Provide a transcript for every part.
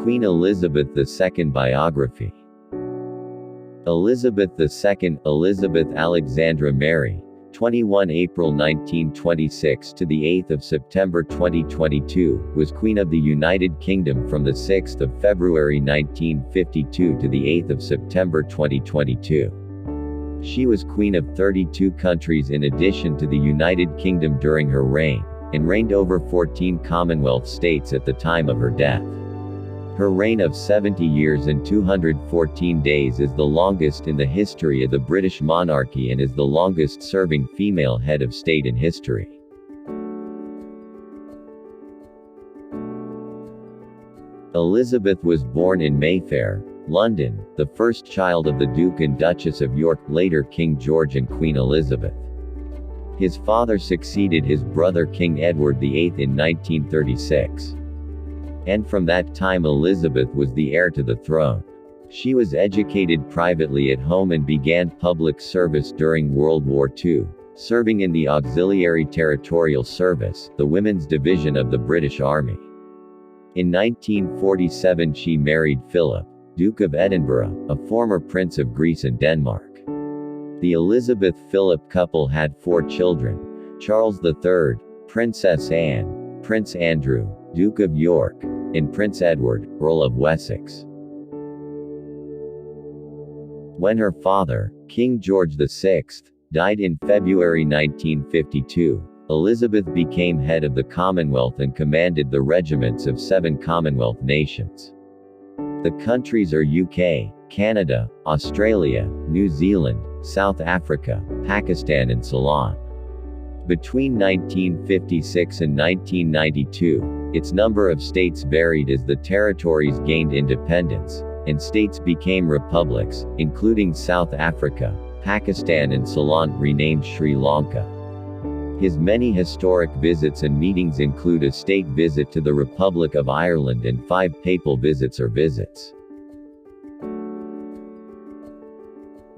Queen Elizabeth II Biography. Elizabeth II, Elizabeth Alexandra Mary, 21 April 1926 to the 8th of September 2022, was Queen of the United Kingdom from the 6th of February 1952 to the 8th of September 2022. She was Queen of 32 countries in addition to the United Kingdom during her reign, and reigned over 14 Commonwealth states at the time of her death. Her reign of 70 years and 214 days is the longest in the history of the British monarchy and is the longest-serving female head of state in history. Elizabeth was born in Mayfair, London, the first child of the Duke and Duchess of York, later King George and Queen Elizabeth. His father succeeded his brother King Edward VIII in 1936. And from that time Elizabeth was the heir to the throne. She was educated privately at home and began public service during World War II, serving in the Auxiliary Territorial Service, the women's division of the British Army. In 1947 she married Philip, Duke of Edinburgh, a former Prince of Greece and Denmark. The Elizabeth-Philip couple had 4 children: Charles III, Princess Anne, Prince Andrew, Duke of York, and Prince Edward, Earl of Wessex. When her father, King George VI, died in February 1952, Elizabeth became head of the Commonwealth and commanded the regiments of 7 Commonwealth nations. The countries are UK, Canada, Australia, New Zealand, South Africa, Pakistan and Ceylon. Between 1956 and 1992, its number of states varied as the territories gained independence, and states became republics, including South Africa, Pakistan and Ceylon, renamed Sri Lanka. His many historic visits and meetings include a state visit to the Republic of Ireland and 5 papal visits or visits.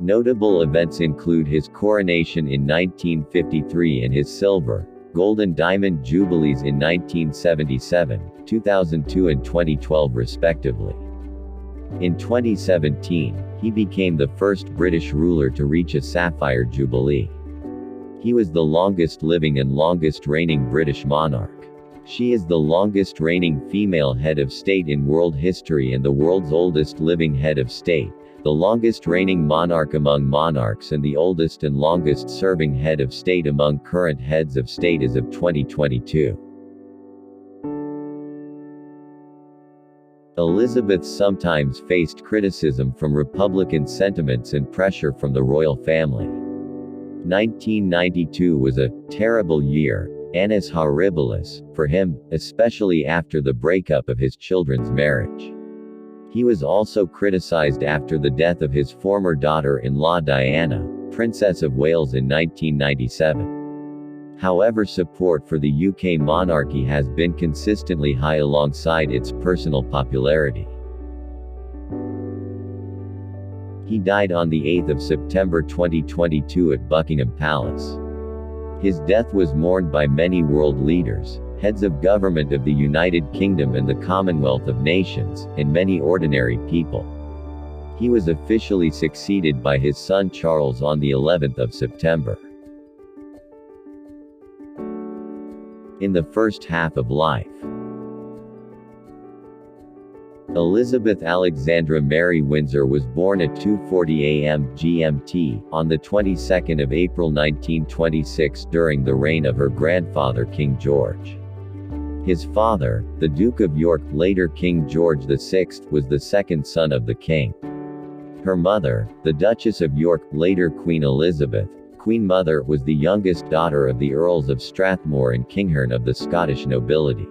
Notable events include his coronation in 1953 and his silver, gold and diamond jubilees in 1977, 2002 and 2012 respectively. In 2017, he became the first British ruler to reach a sapphire jubilee. He was the longest living and longest reigning British monarch. She is the longest reigning female head of state in world history and the world's oldest living head of state, the longest reigning monarch among monarchs and the oldest and longest serving head of state among current heads of state as of 2022. Elizabeth sometimes faced criticism from Republican sentiments and pressure from the royal family. 1992 was a terrible year, annus horribilis, for him, especially after the breakup of his children's marriage. He was also criticized after the death of his former daughter-in-law Diana, Princess of Wales in 1997. However, support for the UK monarchy has been consistently high alongside its personal popularity. He died on the 8th of September 2022 at Buckingham Palace. His death was mourned by many world leaders, heads of government of the United Kingdom and the Commonwealth of Nations, and many ordinary people. He was officially succeeded by his son Charles on the 11th of September. In the first half of life, Elizabeth Alexandra Mary Windsor was born at 2:40 a.m. GMT, on the 22nd of April 1926 during the reign of her grandfather King George. His father, the Duke of York, later King George VI, was the second son of the king. Her mother, the Duchess of York, later Queen Elizabeth, Queen Mother, was the youngest daughter of the Earls of Strathmore and Kinghorn of the Scottish nobility.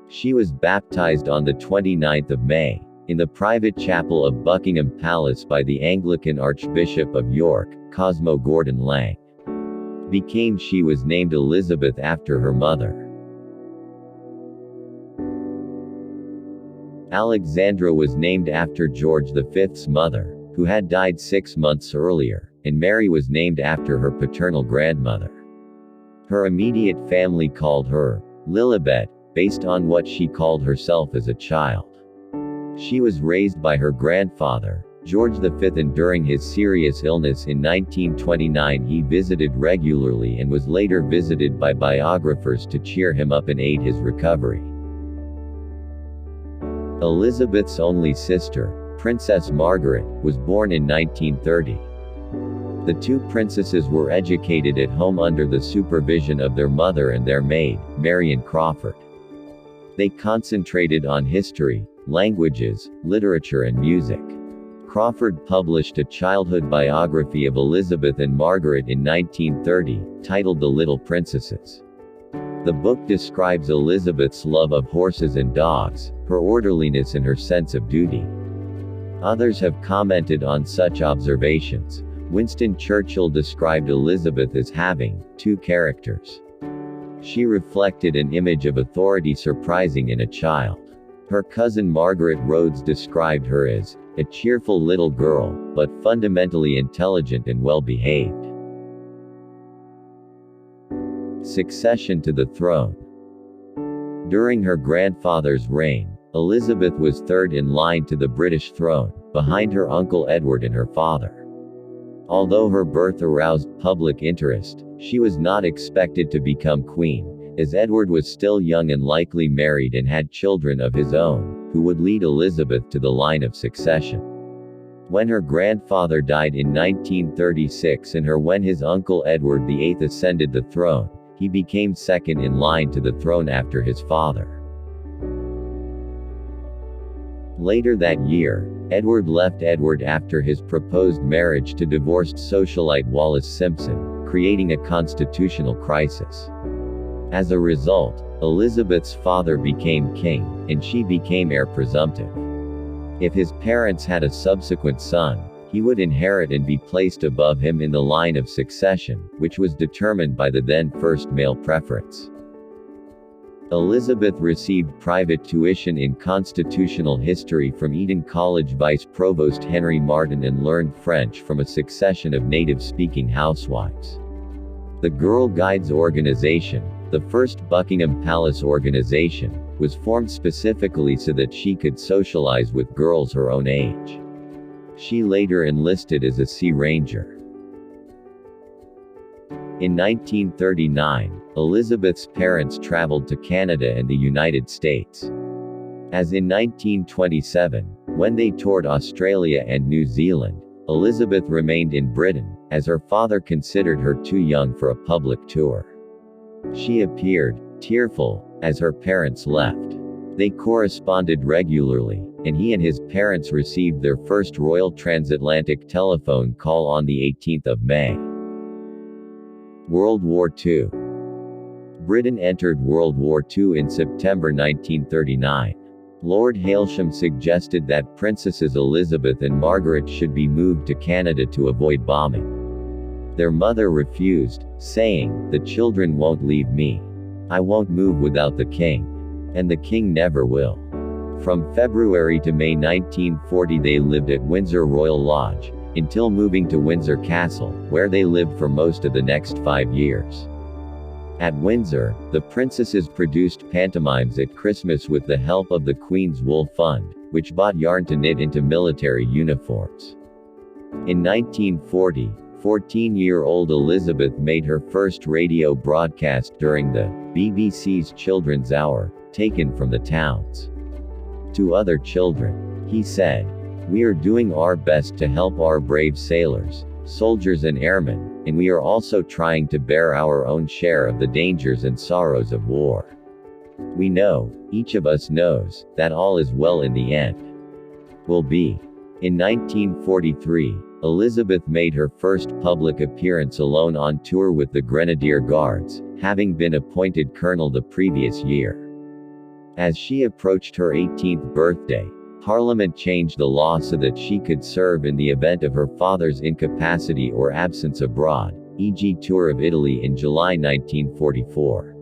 She was baptized on the 29th of May, in the private chapel of Buckingham Palace by the Anglican Archbishop of York, Cosmo Gordon Lang. She was named Elizabeth after her mother. Alexandra was named after George V's mother, who had died 6 months earlier, and Mary was named after her paternal grandmother. Her immediate family called her Lilibet, based on what she called herself as a child. She was raised by her grandfather, George V, and during his serious illness in 1929 he visited regularly and was later visited by biographers to cheer him up and aid his recovery. Elizabeth's only sister, Princess Margaret, was born in 1930. The two princesses were educated at home under the supervision of their mother and their maid, Marion Crawford. They concentrated on history, languages, literature and music. Crawford published a childhood biography of Elizabeth and Margaret in 1930, titled The Little Princesses. The book describes Elizabeth's love of horses and dogs, her orderliness and her sense of duty. Others have commented on such observations. Winston Churchill described Elizabeth as having two characters. She reflected an image of authority surprising in a child. Her cousin Margaret Rhodes described her as a cheerful little girl, but fundamentally intelligent and well-behaved. Succession to the throne. During her grandfather's reign, Elizabeth was third in line to the British throne, behind her uncle Edward and her father. Although her birth aroused public interest, she was not expected to become queen, as Edward was still young and likely married and had children of his own, who would lead Elizabeth to the line of succession. When her grandfather died in 1936 and when his uncle Edward VIII ascended the throne, he became second in line to the throne after his father. Later that year, Edward left Edward after his proposed marriage to divorced socialite Wallis Simpson, creating a constitutional crisis. As a result, Elizabeth's father became king, and she became heir presumptive. If his parents had a subsequent son, he would inherit and be placed above him in the line of succession, which was determined by the then first male preference. Elizabeth received private tuition in constitutional history from Eton College Vice Provost Henry Martin and learned French from a succession of native-speaking housewives. The Girl Guides organization, the first Buckingham Palace organization, was formed specifically so that she could socialize with girls her own age. She later enlisted as a Sea Ranger. In 1939, Elizabeth's parents traveled to Canada and the United States. As in 1927, when they toured Australia and New Zealand, Elizabeth remained in Britain, as her father considered her too young for a public tour. She appeared tearful as her parents left. They corresponded regularly, and he and his parents received their first Royal Transatlantic telephone call on the 18th of May. World War II. Britain entered World War II in September 1939. Lord Hailsham suggested that Princesses Elizabeth and Margaret should be moved to Canada to avoid bombing. Their mother refused, saying, "The children won't leave me. I won't move without the king. And the king never will." From February to May 1940 they lived at Windsor Royal Lodge, until moving to Windsor Castle, where they lived for most of the next 5 years. At Windsor, the princesses produced pantomimes at Christmas with the help of the Queen's Wool Fund, which bought yarn to knit into military uniforms. In 1940, 14-year-old Elizabeth made her first radio broadcast during the BBC's Children's Hour, taken from the Towns. To other children, he said, "We are doing our best to help our brave sailors, soldiers and airmen, and we are also trying to bear our own share of the dangers and sorrows of war. We know, each of us knows, that all is well in the end. Will be." In 1943, Elizabeth made her first public appearance alone on tour with the Grenadier Guards, having been appointed colonel the previous year. As she approached her 18th birthday, Parliament changed the law so that she could serve in the event of her father's incapacity or absence abroad, e.g. tour of Italy in July 1944.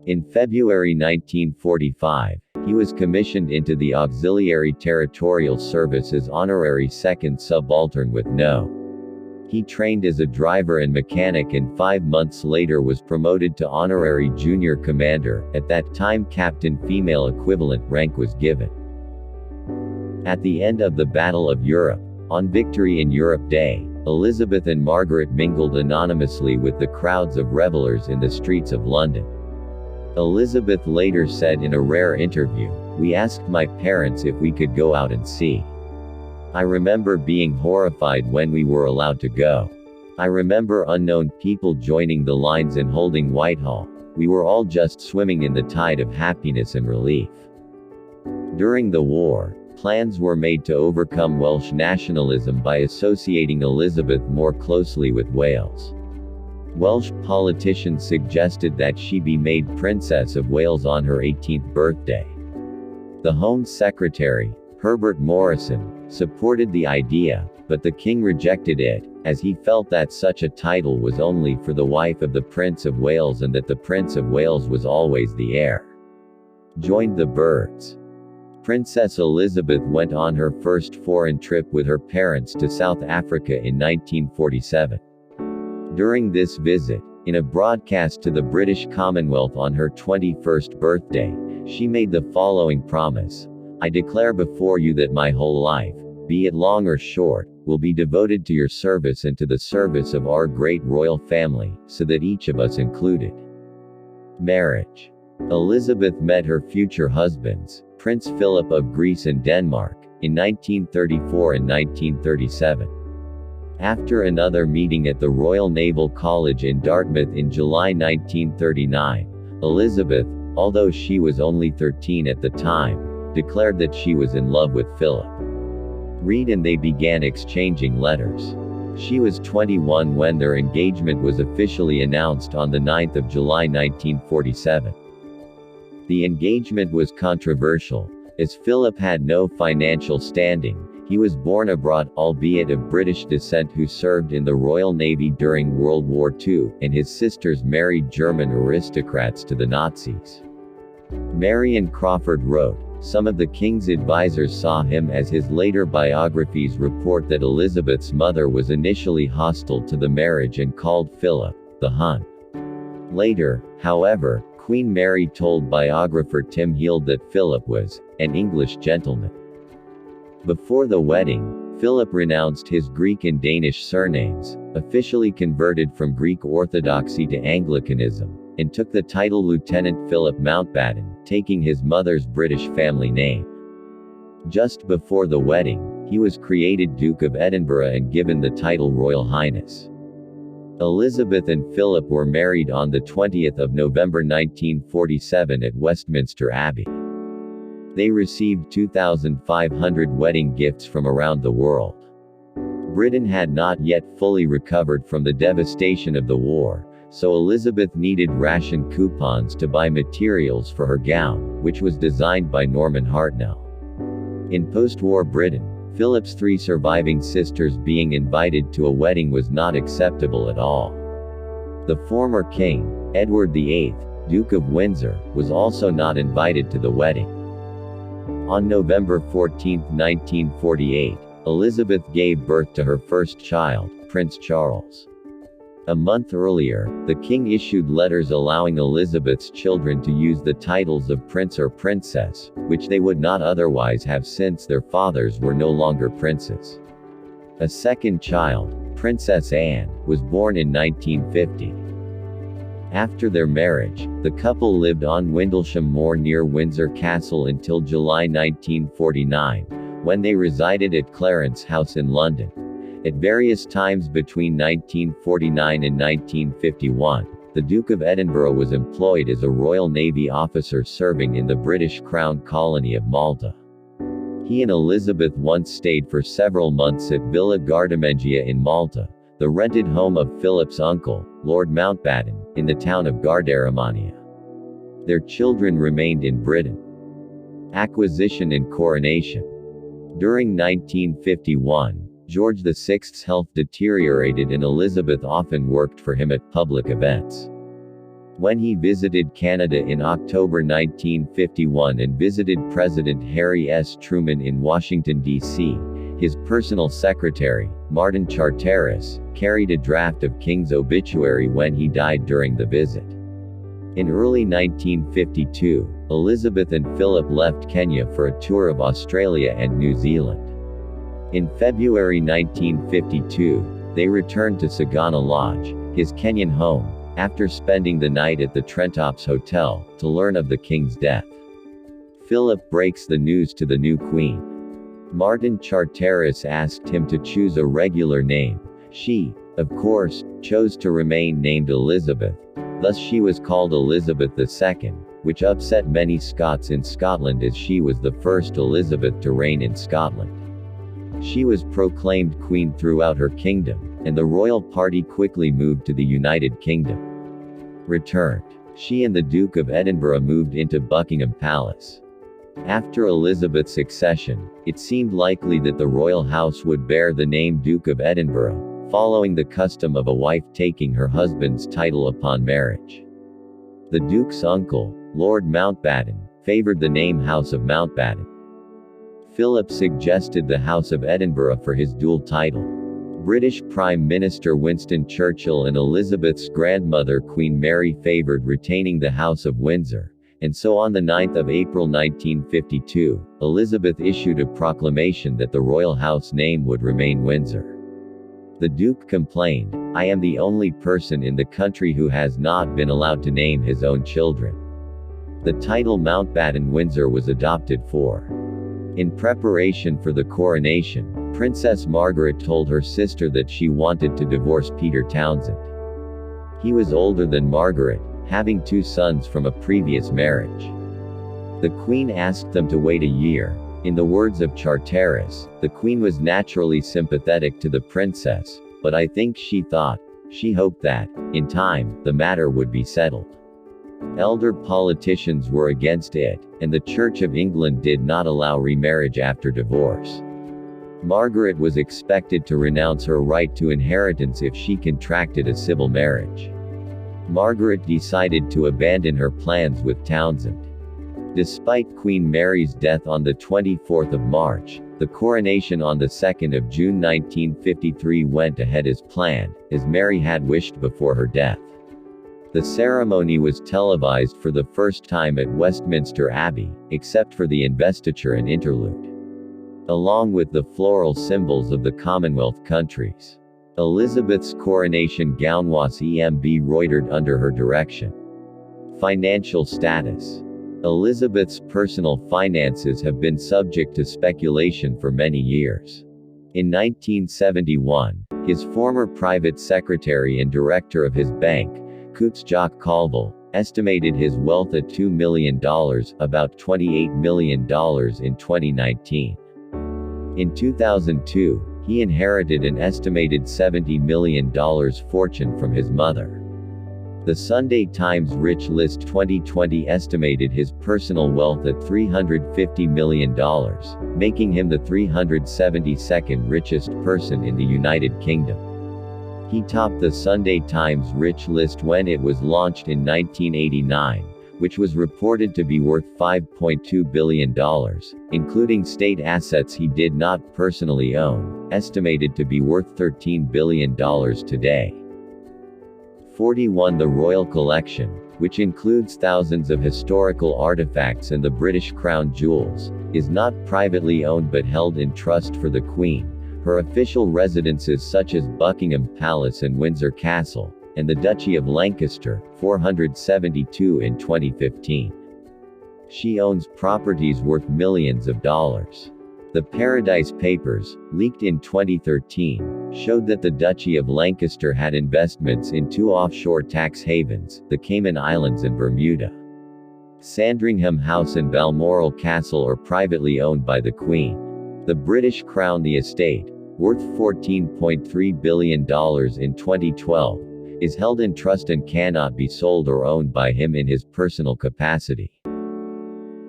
In February 1945, he was commissioned into the Auxiliary Territorial Service as honorary second subaltern with No. He trained as a driver and mechanic and 5 months later was promoted to honorary junior commander. At that time captain female equivalent rank was given. At the end of the Battle of Europe, on Victory in Europe Day, Elizabeth and Margaret mingled anonymously with the crowds of revelers in the streets of London. Elizabeth later said in a rare interview, "We asked my parents if we could go out and see. I remember being horrified when we were allowed to go. I remember unknown people joining the lines and holding Whitehall. We were all just swimming in the tide of happiness and relief." During the war, plans were made to overcome Welsh nationalism by associating Elizabeth more closely with Wales. Welsh politicians suggested that she be made Princess of Wales on her 18th birthday. The Home Secretary, Herbert Morrison, supported the idea, but the king rejected it, as he felt that such a title was only for the wife of the Prince of Wales and that the Prince of Wales was always the heir. Joined the birds. Princess Elizabeth went on her first foreign trip with her parents to South Africa in 1947. During this visit, in a broadcast to the British Commonwealth on her 21st birthday, she made the following promise: "I declare before you that my whole life, be it long or short, will be devoted to your service and to the service of our great royal family, so that each of us included." Marriage. Elizabeth met her future husbands, Prince Philip of Greece and Denmark, in 1934 and 1937. After another meeting at the Royal Naval College in Dartmouth in July 1939, Elizabeth, although she was only 13 at the time, declared that she was in love with Philip. Reed and they began exchanging letters. She was 21 when their engagement was officially announced on the 9th of July 1947. The engagement was controversial, as Philip had no financial standing. He was born abroad, albeit of British descent, who served in the Royal Navy during World War II, and his sisters married German aristocrats to the Nazis. Marion Crawford wrote, "Some of the king's advisors saw him as his later biographies report that Elizabeth's mother was initially hostile to the marriage and called Philip the Hun." Later, however, Queen Mary told biographer Tim Heald that Philip was an English gentleman. Before the wedding, Philip renounced his Greek and Danish surnames, officially converted from Greek Orthodoxy to Anglicanism, and took the title Lieutenant Philip Mountbatten, taking his mother's British family name. Just before the wedding, he was created Duke of Edinburgh and given the title Royal Highness. Elizabeth and Philip were married on the 20th of November 1947 at Westminster Abbey. They received 2,500 wedding gifts from around the world. Britain had not yet fully recovered from the devastation of the war, so Elizabeth needed ration coupons to buy materials for her gown, which was designed by Norman Hartnell. In post-war Britain, Philip's 3 surviving sisters being invited to a wedding was not acceptable at all. The former king, Edward VIII, Duke of Windsor, was also not invited to the wedding. On November 14, 1948, Elizabeth gave birth to her first child, Prince Charles. A month earlier, the king issued letters allowing Elizabeth's children to use the titles of prince or princess, which they would not otherwise have since their fathers were no longer princes. A second child, Princess Anne, was born in 1950. After their marriage, the couple lived on Windlesham Moor near Windsor Castle until July 1949, when they resided at Clarence House in London. At various times between 1949 and 1951, the Duke of Edinburgh was employed as a Royal Navy officer serving in the British Crown colony of Malta. He and Elizabeth once stayed for several months at Villa Gardimengia in Malta, the rented home of Philip's uncle, Lord Mountbatten, in the town of Gardaramania. Their children remained in Britain. Acquisition and coronation. During 1951, George VI's health deteriorated and Elizabeth often worked for him at public events. When he visited Canada in October 1951 and visited President Harry S. Truman in Washington, D.C., his personal secretary, Martin Charteris, carried a draft of King's obituary when he died during the visit. In early 1952, Elizabeth and Philip left Kenya for a tour of Australia and New Zealand. In February 1952, they returned to Sagana Lodge, his Kenyan home, after spending the night at the Trentops Hotel, to learn of the king's death. Philip breaks the news to the new queen. Martin Charteris asked him to choose a regular name. She, of course, chose to remain named Elizabeth. Thus she was called Elizabeth II, which upset many Scots in Scotland as she was the first Elizabeth to reign in Scotland. She was proclaimed queen throughout her kingdom, and the royal party quickly moved to the United Kingdom. Returned. She and the Duke of Edinburgh moved into Buckingham Palace. After Elizabeth's accession, it seemed likely that the royal house would bear the name Duke of Edinburgh, following the custom of a wife taking her husband's title upon marriage. The Duke's uncle, Lord Mountbatten, favored the name House of Mountbatten. Philip suggested the House of Edinburgh for his dual title. British Prime Minister Winston Churchill and Elizabeth's grandmother Queen Mary favored retaining the House of Windsor, and so on the 9th of April 1952, Elizabeth issued a proclamation that the royal house name would remain Windsor. The Duke complained, "I am the only person in the country who has not been allowed to name his own children." The title Mountbatten Windsor was adopted for. In preparation for the coronation, Princess Margaret told her sister that she wanted to divorce Peter Townsend. He was older than Margaret, having 2 sons from a previous marriage. The Queen asked them to wait a year. In the words of Charteris, the Queen was naturally sympathetic to the princess, but I think she hoped that, in time, the matter would be settled. Elder politicians were against it, and the Church of England did not allow remarriage after divorce. Margaret was expected to renounce her right to inheritance if she contracted a civil marriage. Margaret decided to abandon her plans with Townsend. Despite Queen Mary's death on the 24th of March, the coronation on the 2nd of June 1953 went ahead as planned, as Mary had wished before her death. The ceremony was televised for the first time at Westminster Abbey, except for the investiture and interlude, along with the floral symbols of the Commonwealth countries. Elizabeth's coronation gown was embroidered under her direction. Financial status. Elizabeth's personal finances have been subject to speculation for many years. In 1971, his former private secretary and director of his bank, Coots Jock Colville, estimated his wealth at $2 million, about $28 million in 2019. In 2002, he inherited an estimated $70 million fortune from his mother. The Sunday Times Rich List 2020 estimated his personal wealth at $350 million, making him the 372nd richest person in the United Kingdom. He topped the Sunday Times Rich List when it was launched in 1989, which was reported to be worth $5.2 billion, including state assets he did not personally own, estimated to be worth $13 billion today. 41 The Royal Collection, which includes thousands of historical artifacts and the British Crown jewels, is not privately owned but held in trust for the Queen, her official residences such as Buckingham Palace and Windsor Castle, and the Duchy of Lancaster, 472 in 2015. She owns properties worth millions of dollars. The Paradise Papers, leaked in 2013, showed that the Duchy of Lancaster had investments in 2 offshore tax havens, the Cayman Islands and Bermuda. Sandringham House and Balmoral Castle are privately owned by the Queen. The British Crown, the estate, worth $14.3 billion in 2012, is held in trust and cannot be sold or owned by him in his personal capacity.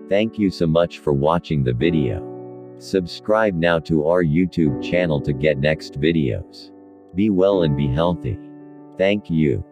Thank you so much for watching the video. Subscribe now to our YouTube channel to get next videos. Be well and be healthy. Thank you.